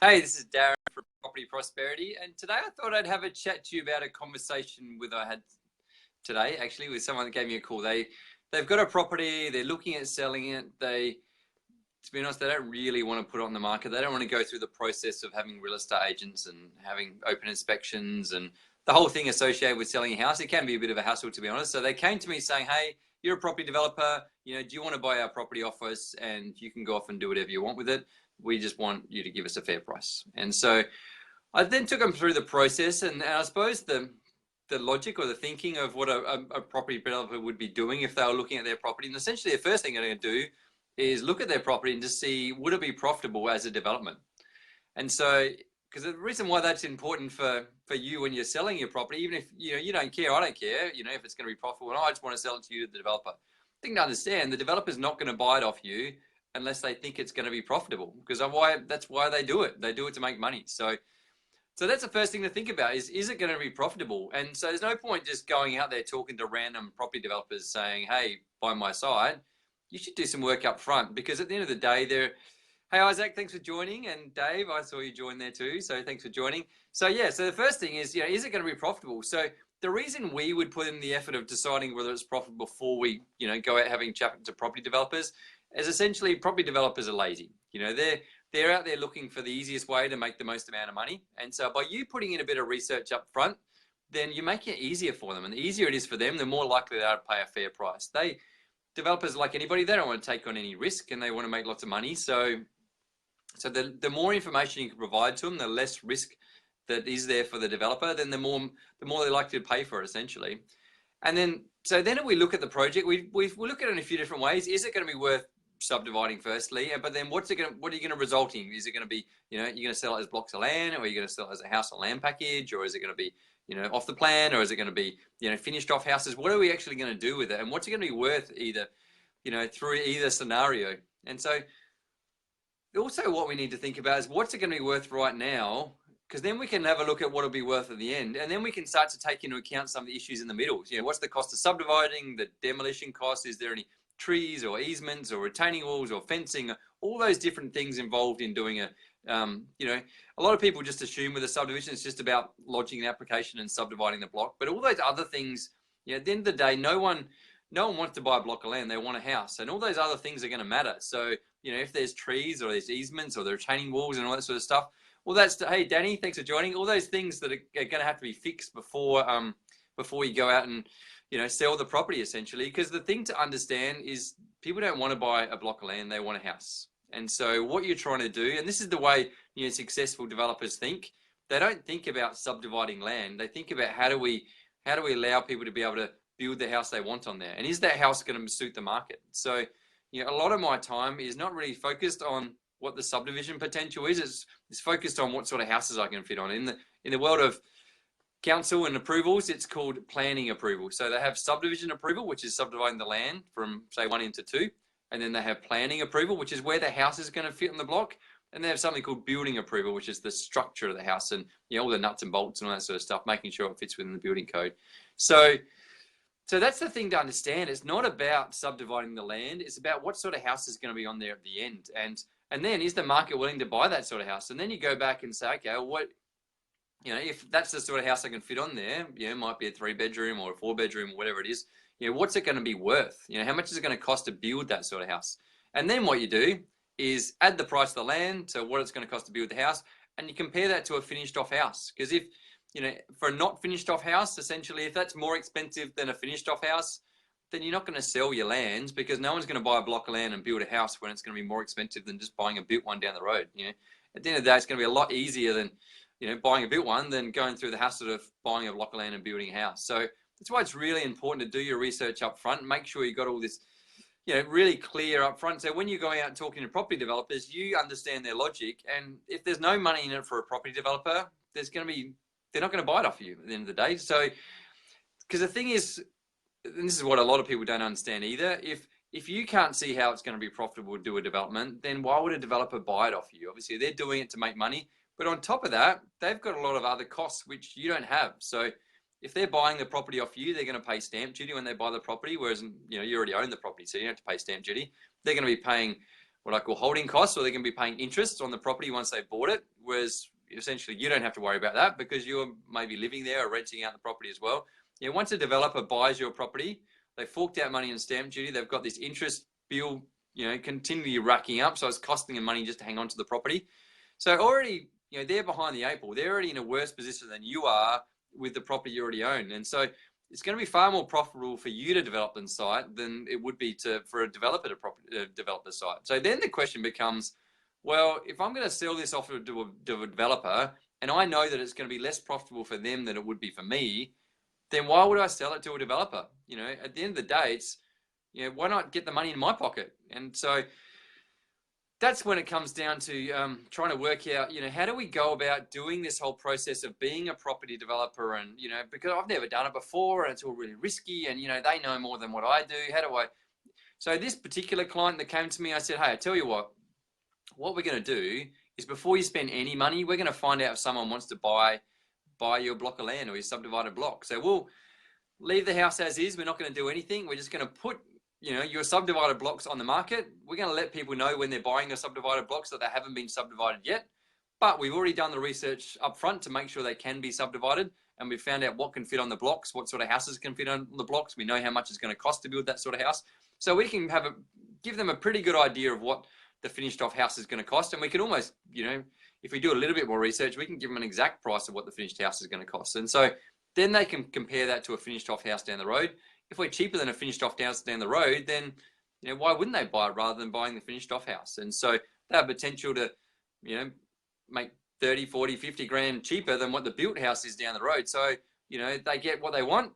Hey, this is Darren from Property Prosperity, and today I thought I'd have a chat to you about a conversation I had today, actually, with someone that gave me a call. They've got a property, they're looking at selling it. To be honest, they don't really want to put it on the market. They don't want to go through the process of having real estate agents and having open inspections and the whole thing associated with selling a house. It can be a bit of a hassle, to be honest. So they came to me saying, "Hey, you're a property developer. Do you want to buy our property off us, and you can go off and do whatever you want with it? We just want you to give us a fair price." And so I then took them through the process, and I suppose the logic or the thinking of what a property developer would be doing if they were looking at their property. And essentially the first thing they're going to do is look at their property and just see, would it be profitable as a development? And so, because the reason why that's important for you when you're selling your property, even if you don't care, I don't care, if it's going to be profitable, and I just want to sell it to you, the developer. Thing to understand, the developer's not going to buy it off you unless they think it's going to be profitable, because that's why they do it. They do it to make money. So that's the first thing to think about is it going to be profitable? And so there's no point just going out there talking to random property developers saying, "Hey, buy my site." You should do some work up front, because at the end of the day, hey, Isaac, thanks for joining. And Dave, I saw you join there too. So thanks for joining. So yeah, so the first thing is it going to be profitable? So the reason we would put in the effort of deciding whether it's profitable before we, go out having chat to property developers is essentially property developers are lazy. They're out there looking for the easiest way to make the most amount of money. And so by you putting in a bit of research up front, then you're making it easier for them. And the easier it is for them, the more likely they are to pay a fair price. Developers, like anybody, they don't want to take on any risk and they want to make lots of money. So the more information you can provide to them, the less risk that is there for the developer, then the more they're likely to pay for it, essentially. And then if we look at the project, we look at it in a few different ways. Is it going to be worth subdividing firstly? But then what are you going to result in? Is it going to be, you're going to sell it as blocks of land, or are you going to sell it as a house and land package, or is it going to be, off the plan, or is it going to be, finished off houses? What are we actually going to do with it? And what's it going to be worth either, through either scenario? And so also what we need to think about is what's it going to be worth right now? Because then we can have a look at what it'll be worth at the end. And then we can start to take into account some of the issues in the middle. What's the cost of subdividing, the demolition cost? Is there any trees or easements or retaining walls or fencing? All those different things involved in doing a lot of people just assume with a subdivision, it's just about lodging an application and subdividing the block. But all those other things, at the end of the day, no one wants to buy a block of land. They want a house, and all those other things are going to matter. So, if there's trees or there's easements or there are retaining walls and all that sort of stuff, well, hey, Danny, thanks for joining. All those things that are going to have to be fixed before you go out and, sell the property, essentially. Because the thing to understand is people don't want to buy a block of land. They want a house. And so what you're trying to do, and this is the way, successful developers think, they don't think about subdividing land. They think about how do we allow people to be able to build the house they want on there? And is that house going to suit the market? So, a lot of my time is not really focused on what the subdivision potential is. It's focused on what sort of houses I can fit on. In the world of council and approvals, it's called planning approval. So they have subdivision approval, which is subdividing the land from, say, 1 into 2. And then they have planning approval, which is where the house is going to fit in the block. And they have something called building approval, which is the structure of the house and all the nuts and bolts and all that sort of stuff, making sure it fits within the building code. So that's the thing to understand. It's not about subdividing the land. It's about what sort of house is going to be on there at the end. And then is the market willing to buy that sort of house? And then you go back and say, okay, well, if that's the sort of house I can fit on there, it might be a 3-bedroom or a 4-bedroom or whatever it is, what's it going to be worth? How much is it going to cost to build that sort of house? And then what you do is add the price of the land to what it's going to cost to build the house, and you compare that to a finished off house. Because if, for a not finished off house, essentially, if that's more expensive than a finished off house, then you're not going to sell your lands, because no one's going to buy a block of land and build a house when it's going to be more expensive than just buying a built one down the road. At the end of the day, it's going to be a lot easier than, buying a built one than going through the hassle of buying a block of land and building a house. So that's why it's really important to do your research up front and make sure you got all this, really clear up front. So when you're going out and talking to property developers, you understand their logic. And if there's no money in it for a property developer, they're not going to buy it off you at the end of the day. So, because the thing is, and this is what a lot of people don't understand either, if you can't see how it's going to be profitable to do a development, then why would a developer buy it off you? Obviously, they're doing it to make money. But on top of that, they've got a lot of other costs which you don't have. So if they're buying the property off you, they're going to pay stamp duty when they buy the property, whereas you already own the property, so you don't have to pay stamp duty. They're going to be paying what I call holding costs, or they're going to be paying interest on the property once they bought it. Whereas essentially you don't have to worry about that because you're maybe living there or renting out the property as well. Once a developer buys your property, they forked out money in stamp duty. They've got this interest bill, continually racking up. So it's costing them money just to hang on to the property. So already, they're behind the 8 ball. They're already in a worse position than you are with the property you already own. And so it's going to be far more profitable for you to develop the site than it would be for a developer to develop the site. So then the question becomes, well, if I'm going to sell this off to a developer and I know that it's going to be less profitable for them than it would be for me, then why would I sell it to a developer? At the end of the day, it's, why not get the money in my pocket? And so that's when it comes down to trying to work out, how do we go about doing this whole process of being a property developer? And, because I've never done it before and it's all really risky and, they know more than what I do. How do I? So this particular client that came to me, I said, hey, I tell you what we're going to do is before you spend any money, we're going to find out if someone wants to buy your block of land or your subdivided block. So we'll leave the house as is. We're not going to do anything. We're just going to put, your subdivided blocks on the market. We're going to let people know when they're buying a subdivided blocks that they haven't been subdivided yet. But we've already done the research up front to make sure they can be subdivided. And we've found out what can fit on the blocks, what sort of houses can fit on the blocks. We know how much it's going to cost to build that sort of house. So we can give them a pretty good idea of what the finished off house is going to cost. And we can almost, if we do a little bit more research, we can give them an exact price of what the finished house is going to cost. And so then they can compare that to a finished off house down the road. If we're cheaper than a finished off house down the road, then, why wouldn't they buy it rather than buying the finished off house? And so they have potential to, make 30, 40, 50 grand cheaper than what the built house is down the road. So, they get what they want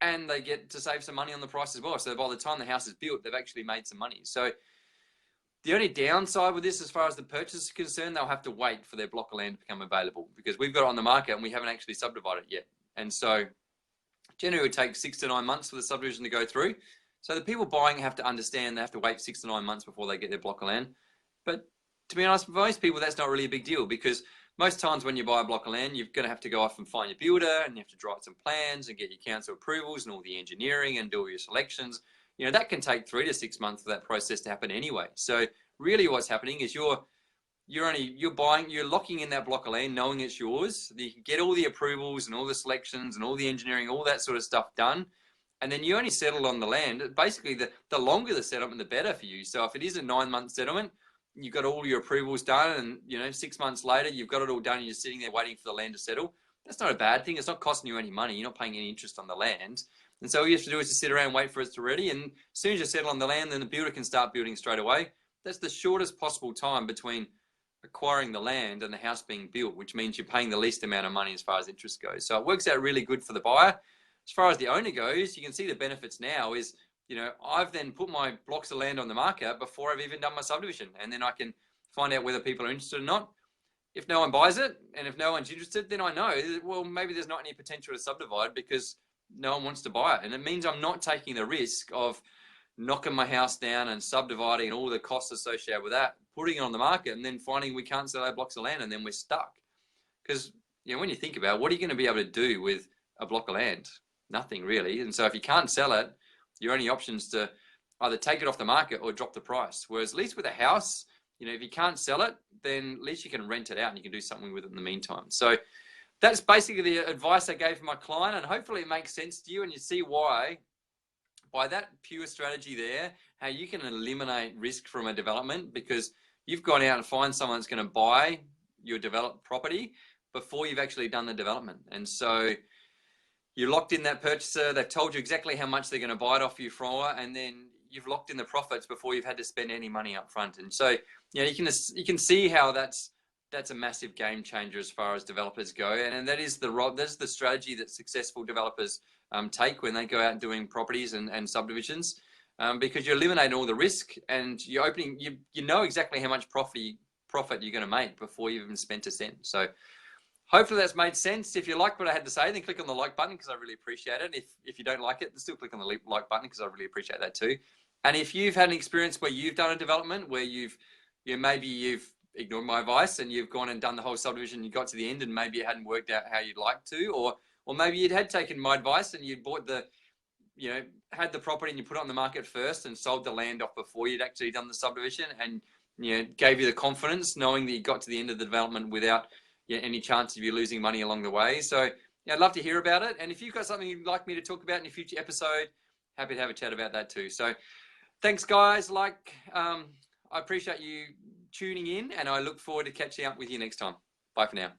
and they get to save some money on the price as well. So by the time the house is built, they've actually made some money. So the only downside with this, as far as the purchase is concerned, they'll have to wait for their block of land to become available because we've got it on the market and we haven't actually subdivided it yet. And so generally it would take 6 to 9 months for the subdivision to go through. So the people buying have to understand they have to wait 6 to 9 months before they get their block of land. But to be honest, for most people, that's not really a big deal because most times when you buy a block of land, you're going to have to go off and find your builder and you have to draw out some plans and get your council approvals and all the engineering and do all your selections. That can take 3 to 6 months for that process to happen anyway. So really what's happening is you're locking in that block of land knowing it's yours. You can get all the approvals and all the selections and all the engineering, all that sort of stuff done. And then you only settle on the land. Basically, the longer the settlement, the better for you. So if it is a 9-month settlement, you've got all your approvals done and, 6 months later, you've got it all done and you're sitting there waiting for the land to settle. That's not a bad thing. It's not costing you any money. You're not paying any interest on the land. And so all you have to do is to sit around and wait for it to ready. And as soon as you settle on the land, then the builder can start building straight away. That's the shortest possible time between acquiring the land and the house being built, which means you're paying the least amount of money as far as interest goes. So it works out really good for the buyer. As far as the owner goes, you can see the benefits now is, I've then put my blocks of land on the market before I've even done my subdivision. And then I can find out whether people are interested or not. If no one buys it and if no one's interested, then I know, well, maybe there's not any potential to subdivide because no one wants to buy it. And it means I'm not taking the risk of knocking my house down and subdividing and all the costs associated with that, putting it on the market and then finding we can't sell our blocks of land and then we're stuck. Because, when you think about it, what are you going to be able to do with a block of land? Nothing really. And so if you can't sell it, your only options to either take it off the market or drop the price. Whereas at least with a house, if you can't sell it, then at least you can rent it out and you can do something with it in the meantime. So that's basically the advice I gave for my client, and hopefully it makes sense to you and you see why, by that pure strategy there, how you can eliminate risk from a development because you've gone out and find someone that's going to buy your developed property before you've actually done the development. And so you're locked in that purchaser. They've told you exactly how much they're going to buy it off you for, and then you've locked in the profits before you've had to spend any money up front. And so, you can see how that's a massive game changer as far as developers go. And that is the strategy that successful developers take when they go out and doing properties and subdivisions, because you're eliminating all the risk and you're opening, you know exactly how much profit you're going to make before you've even spent a cent. So hopefully that's made sense. If you like what I had to say, then click on the like button because I really appreciate it. If you don't like it, then still click on the like button because I really appreciate that too. And if you've had an experience where you've done a development where maybe you've ignored my advice and you've gone and done the whole subdivision, you got to the end and maybe it hadn't worked out how you'd like to, or maybe you had taken my advice and you'd bought had the property and you put it on the market first and sold the land off before you'd actually done the subdivision, and gave you the confidence knowing that you got to the end of the development without any chance of you losing money along the way. So I'd love to hear about it. And if you've got something you'd like me to talk about in a future episode, happy to have a chat about that too. So thanks, guys. I appreciate you tuning in, and I look forward to catching up with you next time. Bye for now.